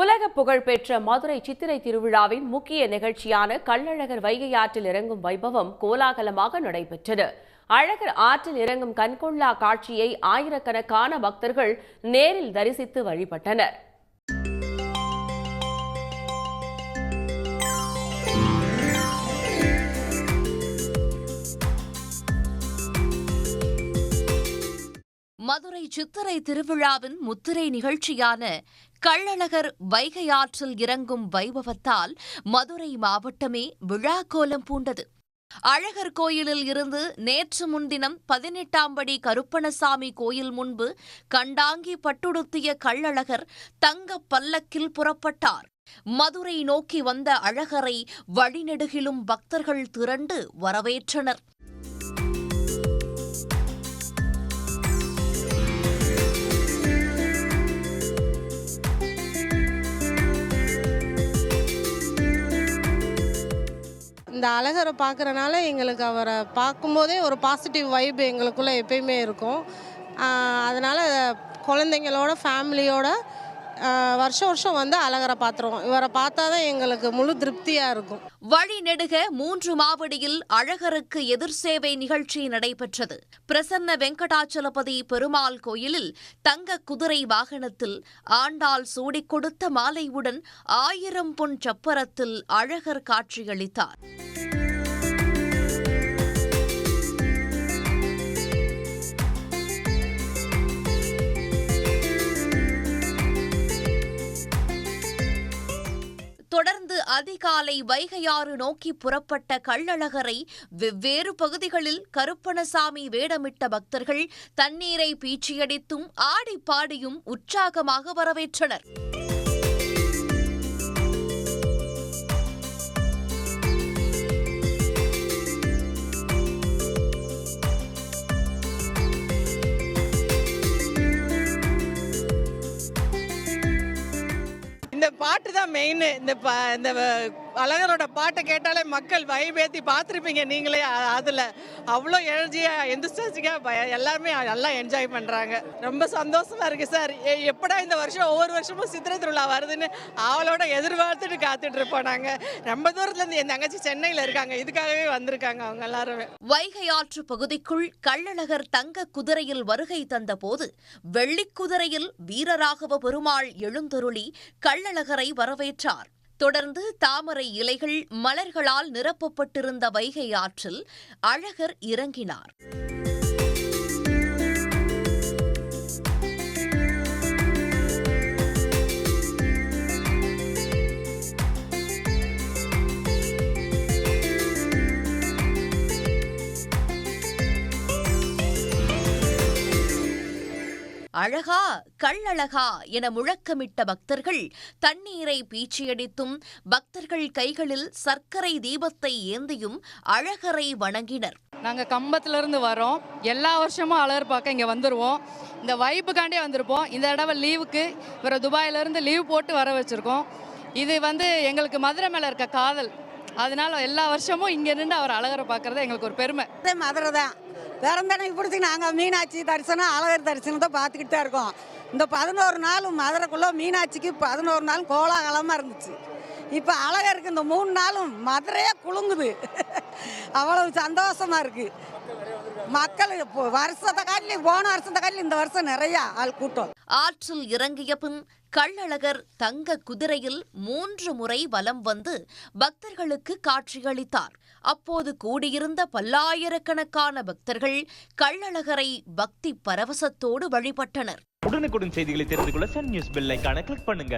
உலக புகழ்பெற்ற மதுரை சித்திரை திருவிழாவின் முக்கிய நிகழ்ச்சியான கள்ளழகர் வைகை ஆற்றில் இறங்கும் வைபவம் கோலாகலமாக நடைபெற்றது. அழகர் ஆற்றில் இறங்கும் கண்கொள்ளா காட்சியை ஆயிரக்கணக்கான பக்தர்கள் நேரில் தரிசித்து வழிபட்டனர். மதுரை சித்திரை திருவிழாவின் முத்திரை நிகழ்ச்சியான கள்ளழகர் வைகை ஆற்றில் இறங்கும் வைபவத்தால் மதுரை மாவட்டமே விழாக்கோலம் பூண்டது. அழகர் கோயிலில் இருந்து நேற்று முன்தினம் 18ஆம் படி கருப்பணசாமி கோயில் முன்பு கண்டாங்கி பட்டுடுத்திய கள்ளழகர் தங்க பல்லக்கில் புறப்பட்டார். மதுரை நோக்கி வந்த அழகரை வழிநெடுகிலும் பக்தர்கள் திரண்டு வரவேற்றனர். இந்த அழகரை பார்க்குறனால எங்களுக்கு அவரை பார்க்கும்போதே ஒரு பாசிட்டிவ் வைப் எங்களுக்குள்ளே எப்பயுமே இருக்கும். அதனால் குழந்தைங்களோட ஃபேமிலியோட வருஷம் வருஷம் வந்து அழகரை பார்த்துருவோம். இவரை பார்த்தா தான் எங்களுக்கு முழு திருப்தியாக இருக்கும். வழி நெடுக 3 மாவடியில் அழகருக்கு எதிர் சேவை நிகழ்ச்சி நடைபெற்றது. பிரசன்ன வெங்கடாச்சலபதி பெருமாள் கோயிலில் தங்க குதிரை வாகனத்தில் ஆண்டாள் சூடிக் கொடுத்த மாலையுடன் 1000 பொன் சப்பரத்தில் அழகர் காட்சியளித்தார். தொடர்ந்து அதிகாலை வைகையாறு நோக்கி புறப்பட்ட கள்ளழகரை வெவ்வேறு பகுதிகளில் கருப்பணசாமி வேடமிட்ட பக்தர்கள் தண்ணீரை பீச்சியடித்தும் ஆடி பாடியும் உற்சாகமாக வரவேற்றனர். இந்த பாட்டு தான் மெயின். இந்த அழகரோட பாட்டை கேட்டாலே மக்கள் வைபேத்தி பார்த்துருப்பீங்க நீங்களே. அதில் அவ்வளோ எனர்ஜியாக எந்தூசியாஸ்டிக்காக எல்லாருமே நல்லா என்ஜாய் பண்ணுறாங்க. ரொம்ப சந்தோஷமாக இருக்குது சார். எப்படா இந்த வருஷம் ஒவ்வொரு வருஷமும் சித்திரை திருவிழா வருதுன்னு அவளோட எதிர்பார்த்துட்டு காத்துட்டு இருப்போம். நாங்கள் ரொம்ப தூரத்துலேருந்து என் தங்கச்சி சென்னையில் இருக்காங்க, இதுக்காகவே வந்திருக்காங்க அவங்க எல்லாருமே. வைகை ஆற்று பகுதிக்குள் கள்ளழகர் தங்க குதிரையில் வருகை தந்த போது வெள்ளிக்குதிரையில் வீரராகவ பெருமாள் எழுந்தருளி கள்ளழகரை வரவேற்றார். தொடர்ந்து தாமரை இலைகள் மலர்களால் நிரப்பப்பட்டிருந்த வைகை ஆற்றில் அழகர் இறங்கினார். அழகா கள்ளழகா என முழக்கமிட்ட பக்தர்கள் தண்ணீரை பீச்சியடித்தும் பக்தர்கள் கைகளில் சர்க்கரை தீபத்தை ஏந்தியும் அழகரை வணங்கினர். நாங்கள் கம்பத்திலிருந்து வரோம். எல்லா வருஷமும் அழகர் பார்க்க இங்கே வந்துடுவோம். இந்த வைப்புக்காண்டே வந்திருப்போம். இந்த தடவை லீவுக்கு இவரை துபாயிலிருந்து லீவ் போட்டு வர வச்சுருக்கோம். இது எங்களுக்கு மதுரை மேலே இருக்க காதல். அதனால எல்லா வருஷமும் இங்கே நின்று அவர் அழகரை பார்க்கறது எங்களுக்கு ஒரு பெருமை. மதுரை தான் பிறந்தனைக்கு பிடிச்சி நாங்கள் மீனாட்சி தரிசனம் அழகர் தரிசனம் தான் பார்த்துக்கிட்டு தான் இருக்கோம். இந்த 11 நாளும் மதுரைக்குள்ளே மீனாட்சிக்கு 11 நாள் கோலாகலமாக இருந்துச்சு. இப்போ அழகருக்கு இந்த 3 நாளும் மதுரையே குலுங்குது. அவ்வளவு சந்தோஷமாக இருக்குது. மக்கள் வருஷத்தை காட்டில போன வருஷத்தை காட்டில இந்த வருஷம் நிறையா ஆள் கூட்டம். ஆற்றில் இறங்கிய பின் கள்ளழகர் தங்க குதிரையில் 3 முறை வலம் வந்து பக்தர்களுக்கு காட்சியளித்தார். அப்போது கூடியிருந்த பல்லாயிரக்கணக்கான பக்தர்கள் கள்ளழகரை பக்தி பரவசத்தோடு வழிபட்டனர். உடனுக்குடன் செய்திகளை தெரிந்து கொள்ள சன் நியூஸ் பெல் ஐகானை கிளிக் பண்ணுங்க.